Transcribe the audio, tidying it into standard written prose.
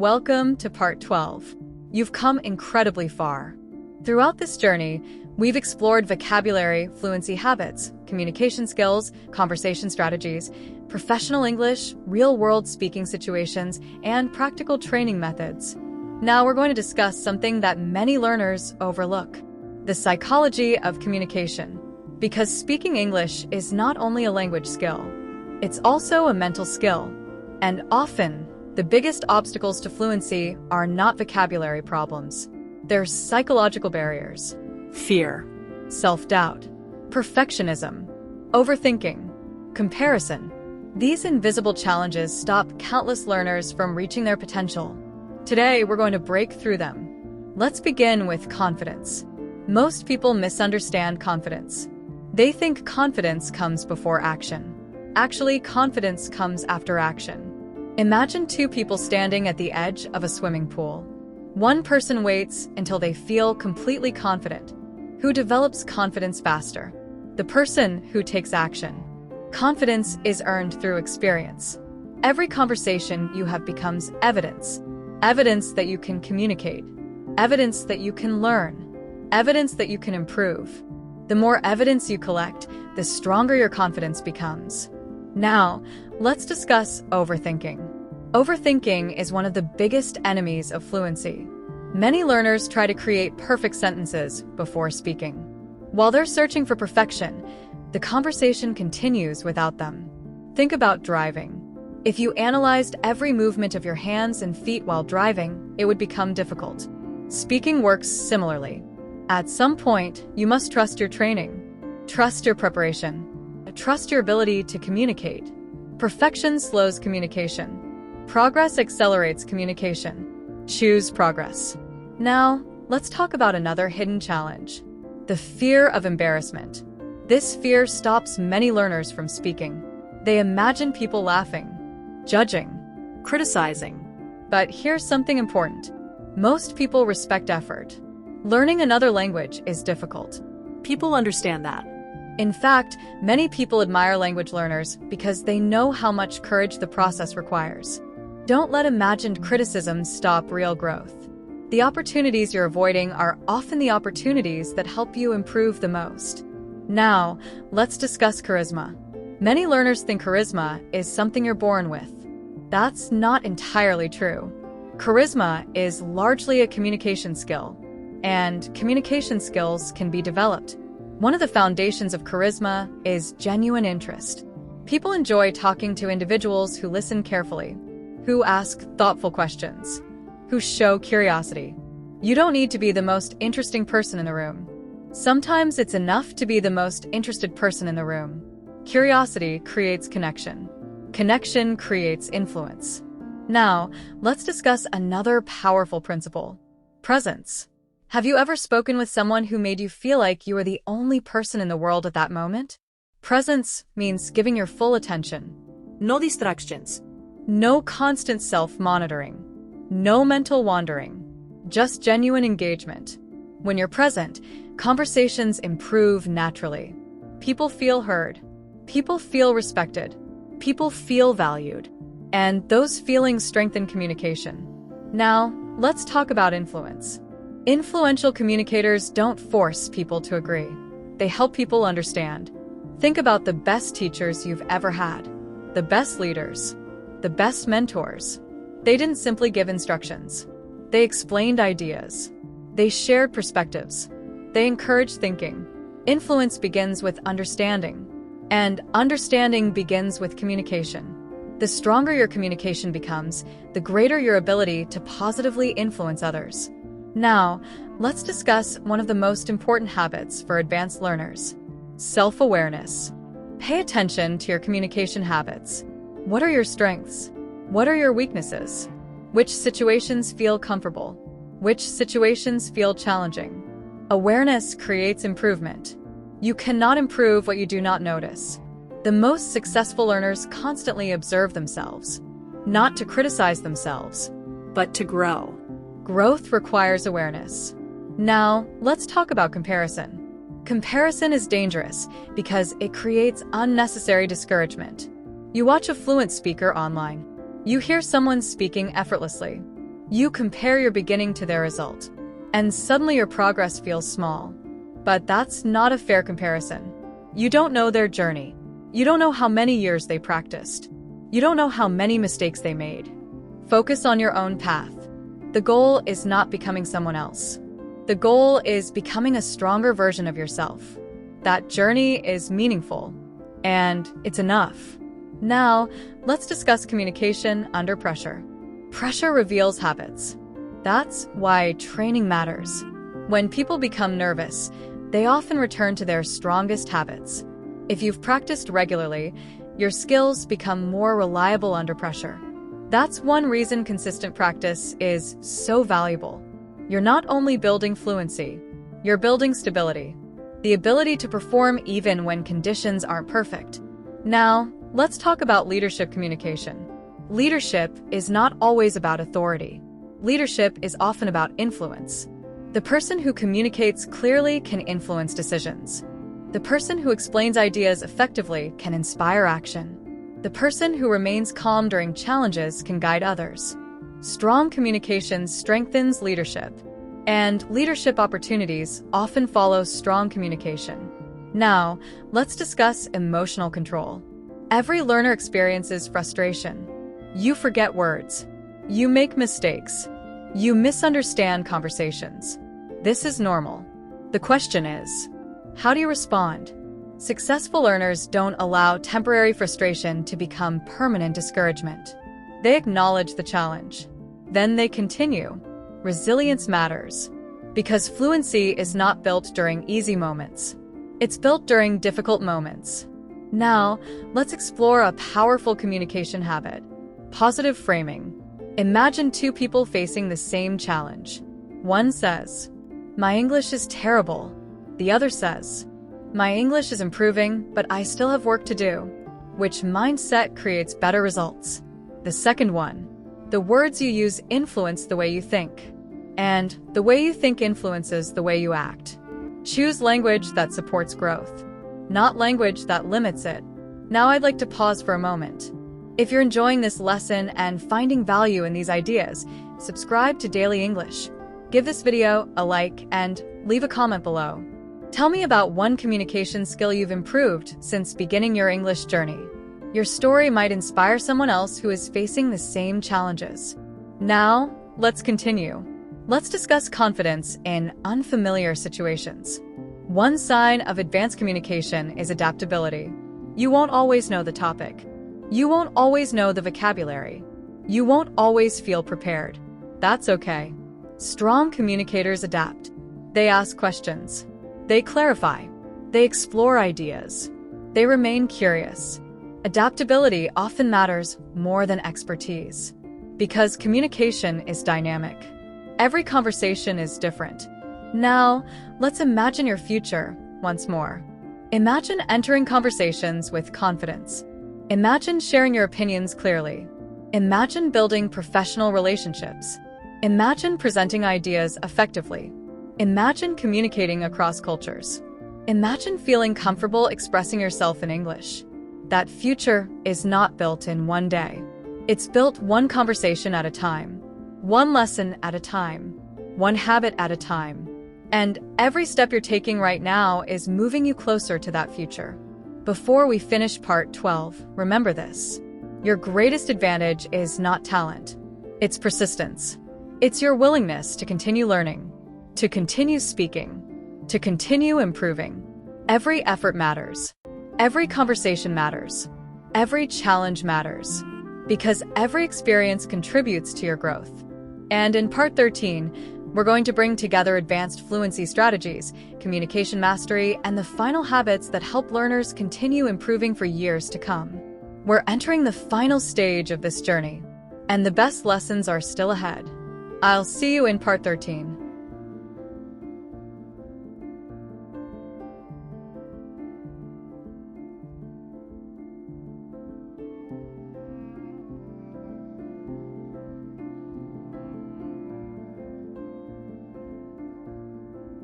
Welcome to part 12. You've come incredibly far. Throughout this journey, we've explored vocabulary, fluency habits, communication skills, conversation strategies, professional English, real-world speaking situations, and practical training methods. Now we're going to discuss something that many learners overlook: the psychology of communication. Because speaking English is not only a language skill, it's also a mental skill. And often, the biggest obstacles to fluency are not vocabulary problems. They're psychological barriers: fear, self-doubt, perfectionism, overthinking, comparison. These invisible challenges stop countless learners from reaching their potential. Today, we're going to break through them. Let's begin with confidence. Most people misunderstand confidence. They think confidence comes before action. Actually, confidence comes after action. Imagine two people standing at the edge of a swimming pool. One person waits until they feel completely confident. Who develops confidence faster? The person who takes action. Confidence is earned through experience. Every conversation you have becomes evidence. Evidence that you can communicate. Evidence that you can learn. Evidence that you can improve. The more evidence you collect, the stronger your confidence becomes. Now, let's discuss overthinking. Overthinking is one of the biggest enemies of fluency. Many learners try to create perfect sentences before speaking. While they're searching for perfection, the conversation continues without them. Think about driving. If you analyzed every movement of your hands and feet while driving, it would become difficult. Speaking works similarly. At some point, you must trust your training, trust your preparation, trust your ability to communicate. Perfection slows communication. Progress accelerates communication. Choose progress. Now, let's talk about another hidden challenge: the fear of embarrassment. This fear stops many learners from speaking. They imagine people laughing, judging, criticizing. But here's something important: most people respect effort. Learning another language is difficult. People understand that. In fact, many people admire language learners because they know how much courage the process requires. Don't let imagined criticism stop real growth. The opportunities you're avoiding are often the opportunities that help you improve the most. Now, let's discuss charisma. Many learners think charisma is something you're born with. That's not entirely true. Charisma is largely a communication skill, and communication skills can be developed. One of the foundations of charisma is genuine interest. People enjoy talking to individuals who listen carefully, who ask thoughtful questions, who show curiosity. You don't need to be the most interesting person in the room. Sometimes it's enough to be the most interested person in the room. Curiosity creates connection. Connection creates influence. Now, let's discuss another powerful principle: presence. Have you ever spoken with someone who made you feel like you were the only person in the world at that moment? Presence means giving your full attention. No distractions. No constant self-monitoring. No mental wandering. Just genuine engagement. When you're present, conversations improve naturally. People feel heard. People feel respected. People feel valued. And those feelings strengthen communication. Now, let's talk about influence. Influential communicators don't force people to agree. They help people understand. Think about the best teachers you've ever had, the best leaders, the best mentors. They didn't simply give instructions. They explained ideas. They shared perspectives. They encouraged thinking. Influence begins with understanding, and understanding begins with communication. The stronger your communication becomes, the greater your ability to positively influence others. Now, let's discuss one of the most important habits for advanced learners: self-awareness. Pay attention to your communication habits. What are your strengths? What are your weaknesses? Which situations feel comfortable? Which situations feel challenging? Awareness creates improvement. You cannot improve what you do not notice. The most successful learners constantly observe themselves, not to criticize themselves, but to grow. Growth requires awareness. Now, let's talk about comparison. Comparison is dangerous because it creates unnecessary discouragement. You watch a fluent speaker online. You hear someone speaking effortlessly. You compare your beginning to their result, and suddenly your progress feels small. But that's not a fair comparison. You don't know their journey. You don't know how many years they practiced. You don't know how many mistakes they made. Focus on your own path. The goal is not becoming someone else. The goal is becoming a stronger version of yourself. That journey is meaningful, and it's enough. Now, let's discuss communication under pressure. Pressure reveals habits. That's why training matters. When people become nervous, they often return to their strongest habits. If you've practiced regularly, your skills become more reliable under pressure. That's one reason consistent practice is so valuable. You're not only building fluency, you're building stability, the ability to perform even when conditions aren't perfect. Now, let's talk about leadership communication. Leadership is not always about authority. Leadership is often about influence. The person who communicates clearly can influence decisions. The person who explains ideas effectively can inspire action. The person who remains calm during challenges can guide others. Strong communication strengthens leadership, and leadership opportunities often follow strong communication. Now, let's discuss emotional control. Every learner experiences frustration. You forget words. You make mistakes. You misunderstand conversations. This is normal. The question is, how do you respond? Successful learners don't allow temporary frustration to become permanent discouragement. They acknowledge the challenge. Then they continue. Resilience matters. Because fluency is not built during easy moments. It's built during difficult moments. Now, let's explore a powerful communication habit. Positive framing. Imagine two people facing the same challenge. One says, "My English is terrible." The other says, "My English is improving, but I still have work to do." Which mindset creates better results? The second one. The words you use influence the way you think. And the way you think influences the way you act. Choose language that supports growth, not language that limits it. Now I'd like to pause for a moment. If you're enjoying this lesson and finding value in these ideas, subscribe to Daily English. Give this video a like and leave a comment below. Tell me about one communication skill you've improved since beginning your English journey. Your story might inspire someone else who is facing the same challenges. Now, let's continue. Let's discuss confidence in unfamiliar situations. One sign of advanced communication is adaptability. You won't always know the topic. You won't always know the vocabulary. You won't always feel prepared. That's okay. Strong communicators adapt. They ask questions. They clarify. They explore ideas. They remain curious. Adaptability often matters more than expertise. Because communication is dynamic. Every conversation is different. Now, let's imagine your future once more. Imagine entering conversations with confidence. Imagine sharing your opinions clearly. Imagine building professional relationships. Imagine presenting ideas effectively. Imagine communicating across cultures. Imagine feeling comfortable expressing yourself in English. That future is not built in one day. It's built one conversation at a time, one lesson at a time, one habit at a time. And every step you're taking right now is moving you closer to that future. Before we finish part 12, remember this. Your greatest advantage is not talent. It's persistence. It's your willingness to continue learning, to continue speaking, to continue improving. Every effort matters. Every conversation matters. Every challenge matters. Because every experience contributes to your growth. And in part 13, we're going to bring together advanced fluency strategies, communication mastery, and the final habits that help learners continue improving for years to come. We're entering the final stage of this journey, and the best lessons are still ahead. I'll see you in part 13.